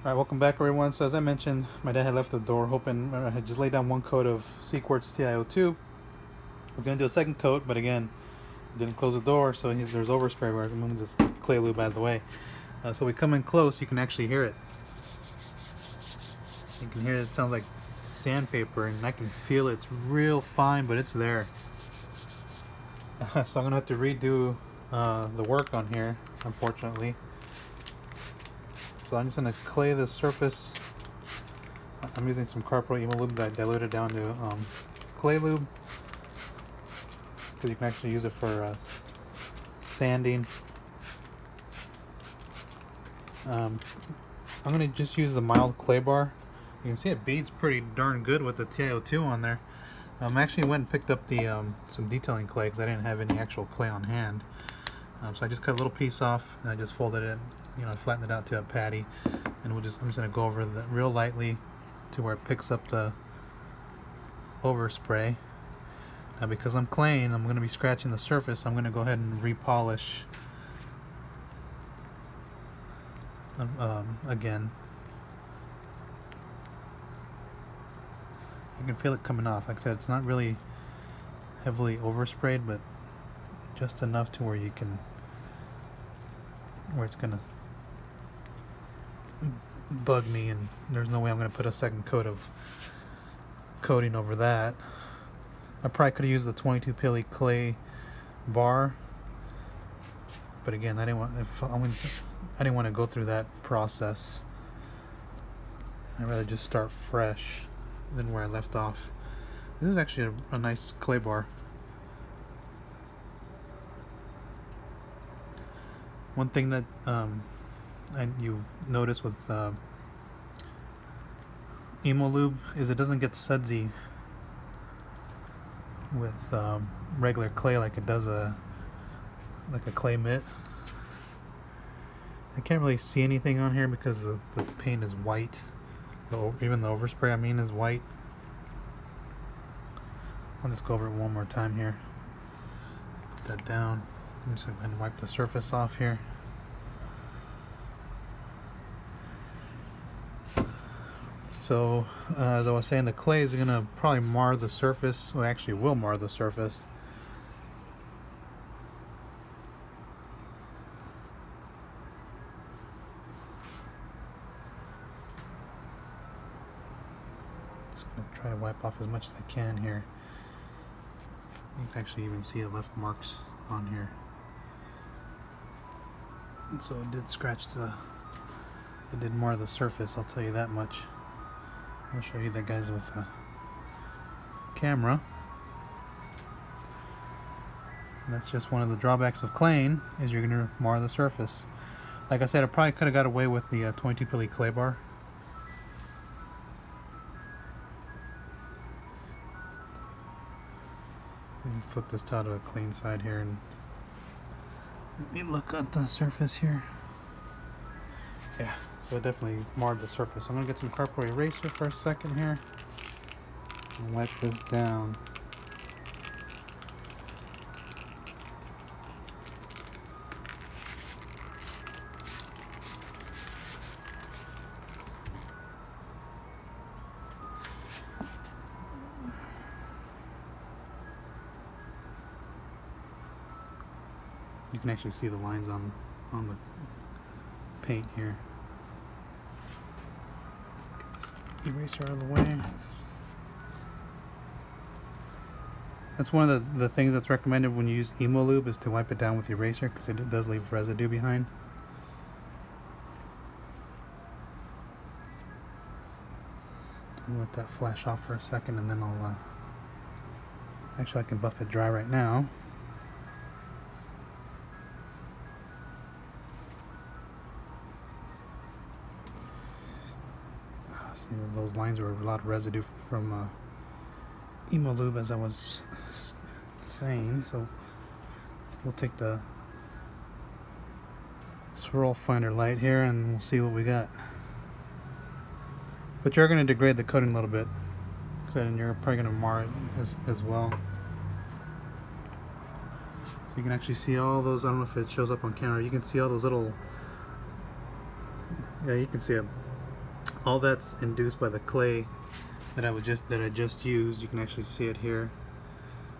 Alright, welcome back everyone. So as I mentioned, my dad had left the door open. I had just laid down one coat of C-Quartz TiO2. I was going to do a second coat, but again, didn't close the door, so there's overspray where I'm moving this clay lube out of the way. So we come in close, you can actually hear it. You can hear it sounds like sandpaper, and I can feel it's real fine, but it's there. So I'm going to have to redo the work on here, unfortunately. So I'm just going to clay the surface. I'm using some carpro emo lube that I diluted down to clay lube, because you can actually use it for sanding. I'm going to just use the mild clay bar. You can see it beads pretty darn good with the TiO2 on there. I actually went and picked up the some detailing clay because I didn't have any actual clay on hand. So I just cut a little piece off and I just folded it, flattened it out to a patty, and I'm just going to go over that real lightly to where it picks up the overspray. Now because I'm claying, I'm going to be scratching the surface. I'm going to go ahead and repolish again. You can feel it coming off. Like I said, it's not really heavily oversprayed, but just enough to where it's gonna bug me, and there's no way I'm gonna put a second coat of coating over that. I probably could have used the 22 pilly clay bar, but again, I didn't want to go through that process. I'd rather just start fresh than where I left off. This is actually a nice clay bar. One thing that you notice with emo lube is it doesn't get sudsy with regular clay like it does like a clay mitt. I can't really see anything on here because the paint is white. Even the overspray is white. I'll just go over it one more time here. Put that down. I'm just going to wipe the surface off here. So as I was saying, the clay is going to probably mar the surface. Well, actually will mar the surface. Just going to try to wipe off as much as I can here. You can actually even see it left marks on here. And so it did scratch it did mar the surface, I'll tell you that much. I'll show you that, guys, with a camera. And that's just one of the drawbacks of claying, is you're going to mar the surface. Like I said, I probably could have got away with the 22 pilly clay bar. Flip this towel to a clean side here and let me look at the surface here. Yeah, so it definitely marred the surface. I'm gonna get some cardboard eraser for a second here and wipe this down. You can actually see the lines on the paint here. Get this eraser out of the way. That's one of the things that's recommended when you use emo lube, is to wipe it down with the eraser, because it does leave residue behind. I'll let that flash off for a second, and then I'll actually I can buff it dry right now. Those lines were a lot of residue from emo lube, as I was saying. So we'll take the swirl finder light here and we'll see what we got. But you're going to degrade the coating a little bit, and you're probably going to mar it as well. So you can actually see all those. I don't know if it shows up on camera. You can see all those little, yeah, you can see All that's induced by the clay that I just used. You can actually see it here.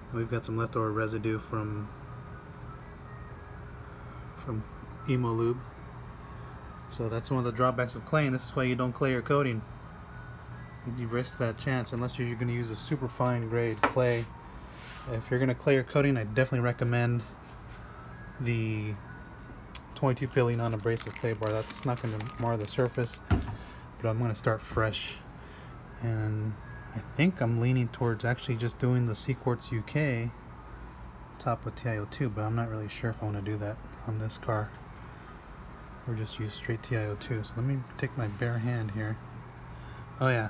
And we've got some leftover residue from Emo Lube. So that's one of the drawbacks of clay, and this is why you don't clay your coating. You risk that chance unless you're going to use a super fine grade clay. If you're going to clay your coating, I definitely recommend the 22 pilly non-abrasive clay bar. That's not going to mar the surface, but I'm going to start fresh. And I think I'm leaning towards actually just doing the C-Quartz UK top with TiO2, but I'm not really sure if I want to do that on this car, or just use straight TiO2. So let me take my bare hand here. Oh yeah,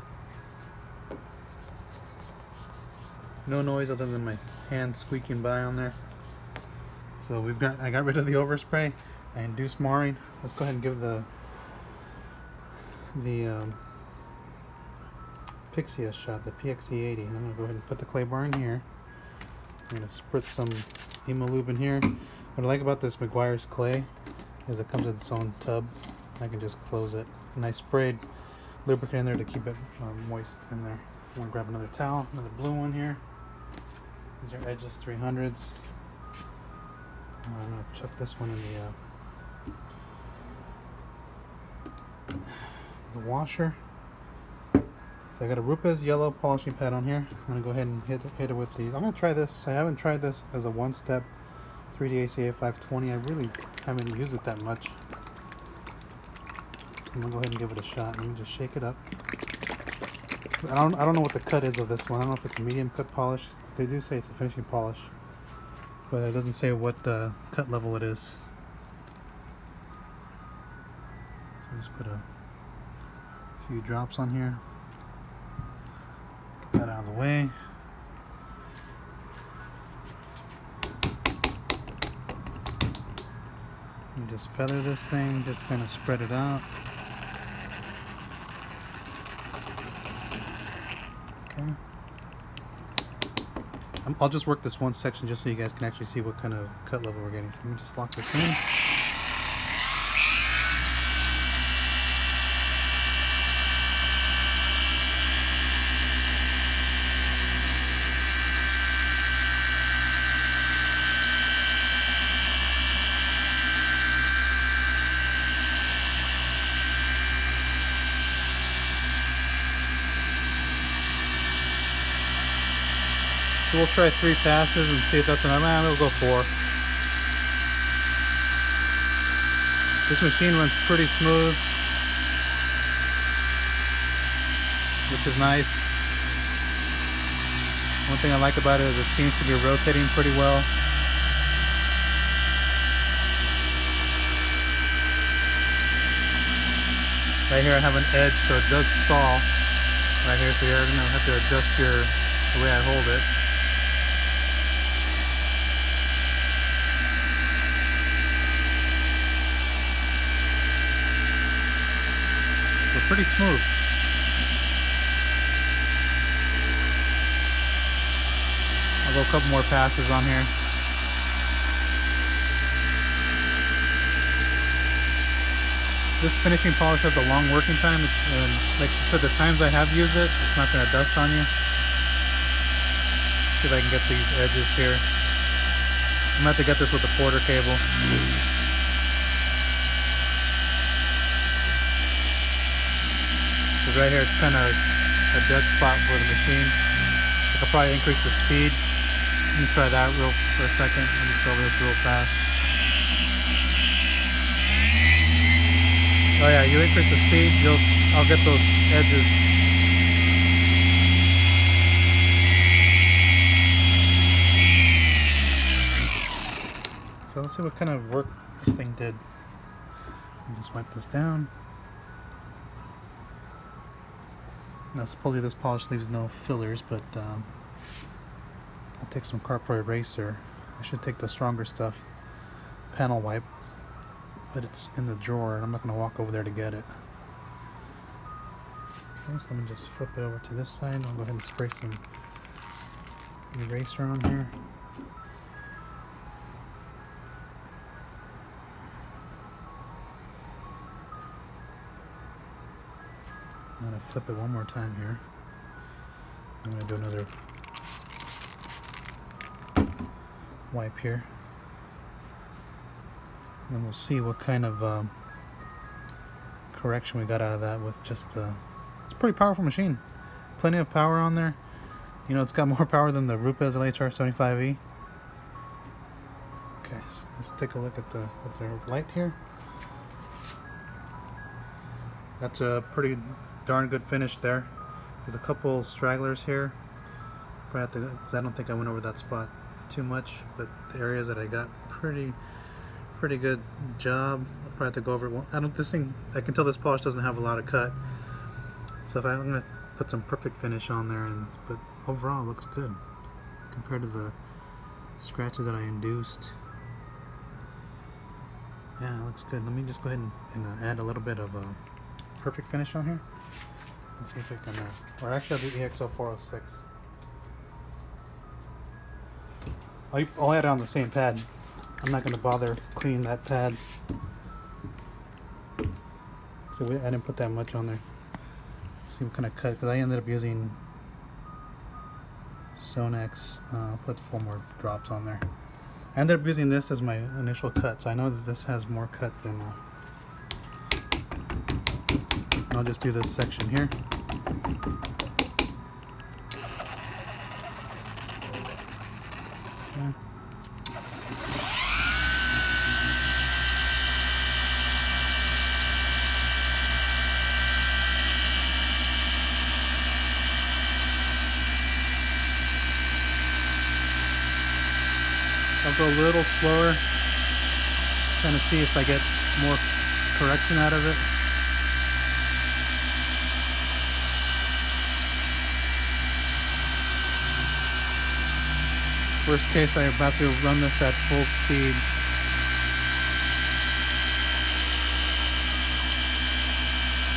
no noise other than my hand squeaking by on there. So I got rid of the overspray. I induced marring. Let's go ahead and give the PXE a shot, the PXE 80. I'm gonna go ahead and put the clay bar in here. I'm gonna spritz some Emo Lube in here. What I like about this Meguiar's clay is it comes with its own tub. I can just close it. And I sprayed lubricant in there to keep it moist in there. I'm gonna grab another towel, another blue one here. These are Edgeless 300s. I'm gonna chuck this one in the washer. So I got a Rupes yellow polishing pad on here. I'm gonna go ahead and hit it with these. I'm gonna try this. I haven't tried this as a one-step 3D ACA 520. I really haven't used it that much. I'm gonna go ahead and give it a shot. Let me just shake it up. I don't know what the cut is of this one. I don't know if it's a medium cut polish. They do say it's a finishing polish, but it doesn't say what cut level it is. So just put a few drops on here. Get that out of the way. You just feather this thing, just kind of spread it out. Okay. I'll just work this one section just so you guys can actually see what kind of cut level we're getting. So let me just lock this in. So we'll try 3 passes and see if that's enough. We'll go 4. This machine runs pretty smooth, which is nice. One thing I like about it is it seems to be rotating pretty well. Right here I have an edge, so it does stall right here, so you're going to have to adjust the way I hold it. Pretty smooth. I'll go a couple more passes on here. This finishing polish has a long working time, and like I said, the times I have used it, it's not going to dust on you. See if I can get these edges here. I'm going to have to get this with a quarter cable. Right here it's kind of a dead spot for the machine. I could probably increase the speed. Let me try that for a second. Let me go over this real fast. Oh yeah, you increase the speed, I'll get those edges. So let's see what kind of work this thing did. Let me just wipe this down. Now supposedly this polish leaves no fillers, but I'll take some Carpro eraser. I should take the stronger stuff, panel wipe, but it's in the drawer and I'm not going to walk over there to get it. Okay, so let me just flip it over to this side. I'll go ahead and spray some eraser on here. I'm gonna flip it one more time here. I'm gonna do another wipe here, and we'll see what kind of correction we got out of that with just the. It's a pretty powerful machine. Plenty of power on there. You know, it's got more power than the Rupes LHR75E. Okay, so let's take a look at the light here. That's a pretty darn good finish there. There's a couple stragglers here. Probably have to, because I don't think I went over that spot too much, but the areas that I got pretty good job. I'll probably have to go over it. This thing, I can tell this polish doesn't have a lot of cut. So if I'm gonna put some perfect finish on there, but overall it looks good compared to the scratches that I induced. Yeah, it looks good. Let me just go ahead and add a little bit of perfect finish on here. Let's see if I can, or actually I'll do EXO406. I'll add it on the same pad. I'm not going to bother cleaning that pad. So I didn't put that much on there. See what kind of cut, because I ended up using Sonax. I'll put 4 more drops on there. I ended up using this as my initial cut, so I know that this has more cut than I'll just do this section here. Okay. I'll go a little slower, trying to see if I get more correction out of it. Worst case, I'm about to run this at full speed.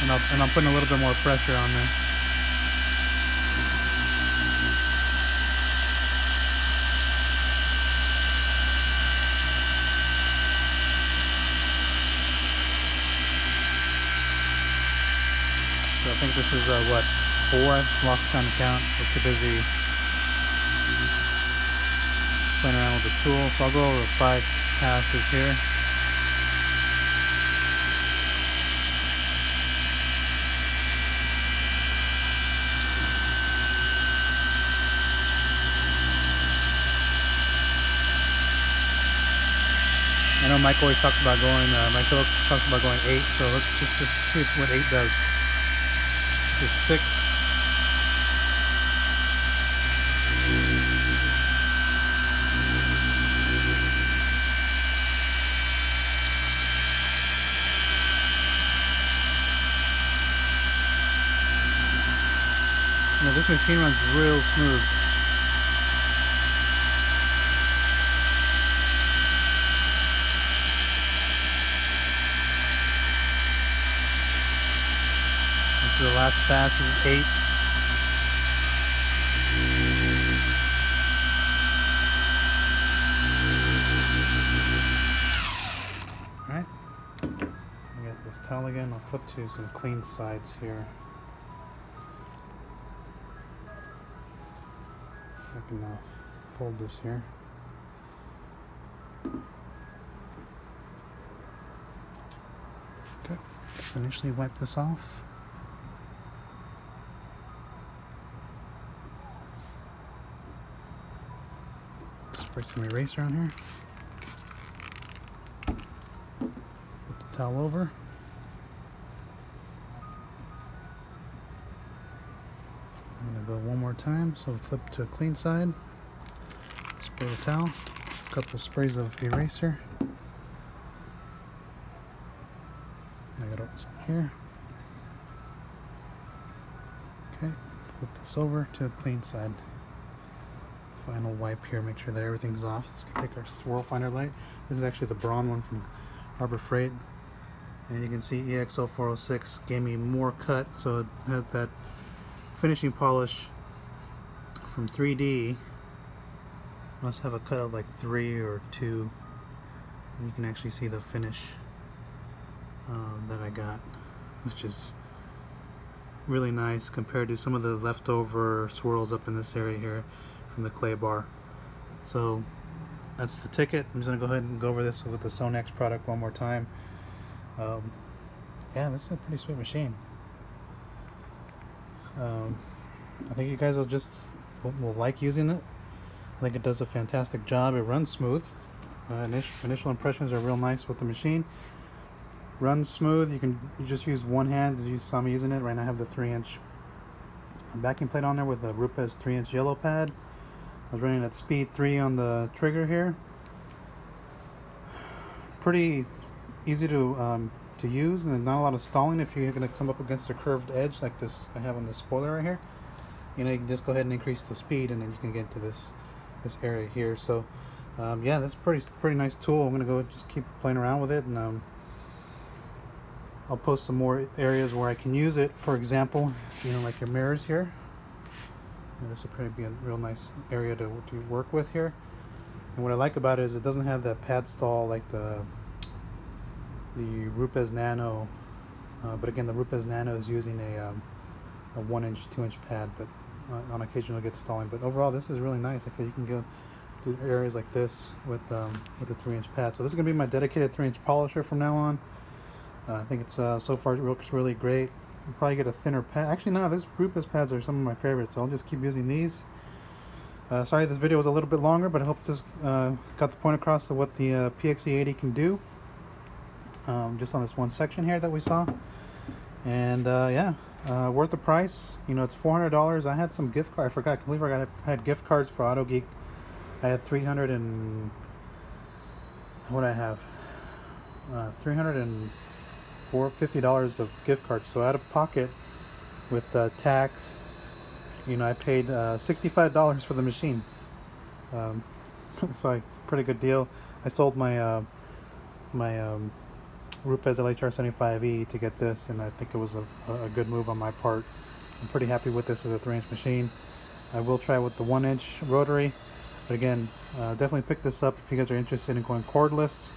And I'm putting a little bit more pressure on there. So I think this is what, 4? I've lost kind of count. We're too busy playing around with the tool. So I'll go over 5 passes here. I know Mike always talks about going, Mike talks about going 8, so let's just see what 8 does. Just 6. You know, this machine runs real smooth. This is the last pass, is 8. Alright. I got this towel again. I'll flip to some clean sides here. I can fold this here. Okay, just initially wipe this off. Spray some eraser on here. Flip the towel over. I'm going to go one more time, so flip to a clean side, spray the towel, a couple sprays of eraser. I got some here. Okay, flip this over to a clean side. Final wipe here, make sure that everything's off. Let's take our swirl finder light. This is actually the brawn one from Harbor Freight. And you can see EXO406 gave me more cut, so it had that finishing polish from 3D. Must have a cut of like 3 or 2. And you can actually see the finish that I got, which is really nice compared to some of the leftover swirls up in this area here from the clay bar. So that's the ticket. I'm just gonna go ahead and go over this with the Sonex product one more time. Yeah, this is a pretty sweet machine. I think you guys will like using it. I think it does a fantastic job. It runs smooth. Initial impressions are real nice with the machine. Runs smooth. You just use one hand as you saw me using it. Right now I have the 3-inch backing plate on there with the Rupes 3-inch yellow pad. I was running at speed 3 on the trigger here. Pretty easy to use, and not a lot of stalling if you're going to come up against a curved edge like this I have on the spoiler right here. You know, you can just go ahead and increase the speed, and then you can get into this area here. So yeah, that's pretty nice tool. I'm gonna go just keep playing around with it, and I'll post some more areas where I can use it. For example, you know, like your mirrors here. This will probably be a real nice area to work with here. And what I like about it is it doesn't have that pad stall like the Rupes Nano, but again, the Rupes Nano is using a 1-inch, 2-inch pad, but on occasion it'll get stalling. But overall, this is really nice. Like I said, you can go to areas like this with the 3-inch pad. So this is gonna be my dedicated 3-inch polisher from now on. I think it's so far it looks really great. I'll probably get a thinner pad. Actually, no, these Rupes pads are some of my favorites, so I'll just keep using these. Sorry this video was a little bit longer, but I hope this got the point across of what the PXE 80 can do. Just on this one section here that we saw. And yeah, worth the price. You know, it's $400. I had some gift card. I believe I had gift cards for AutoGeek. I had 300 and what I have, $350 of gift cards. So out of pocket with tax, you know, I paid $65 for the machine. So pretty good deal. I sold my Rupes LHR75E to get this, and I think it was a good move on my part. I'm pretty happy with this as a 3-inch machine. I will try with the 1-inch rotary, but again, definitely pick this up if you guys are interested in going cordless.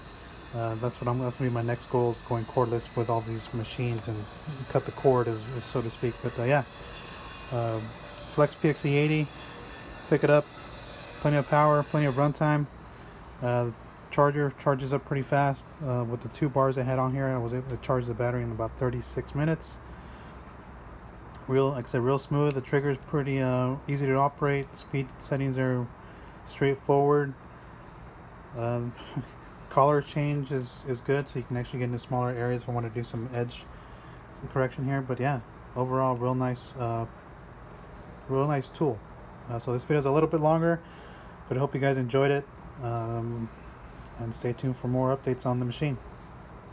That's gonna be my next goal, is going cordless with all these machines and cut the cord, as so to speak. But yeah, Flex PXE 80, pick it up. Plenty of power, plenty of runtime. Charger charges up pretty fast. With the 2 bars I had on here, I was able to charge the battery in about 36 minutes. Like I said, real smooth. The trigger is pretty easy to operate. Speed settings are straightforward. Color change is good, so you can actually get into smaller areas if I want to do some edge correction here. But yeah, overall, real nice tool. So this video is a little bit longer, but I hope you guys enjoyed it. And stay tuned for more updates on the machine.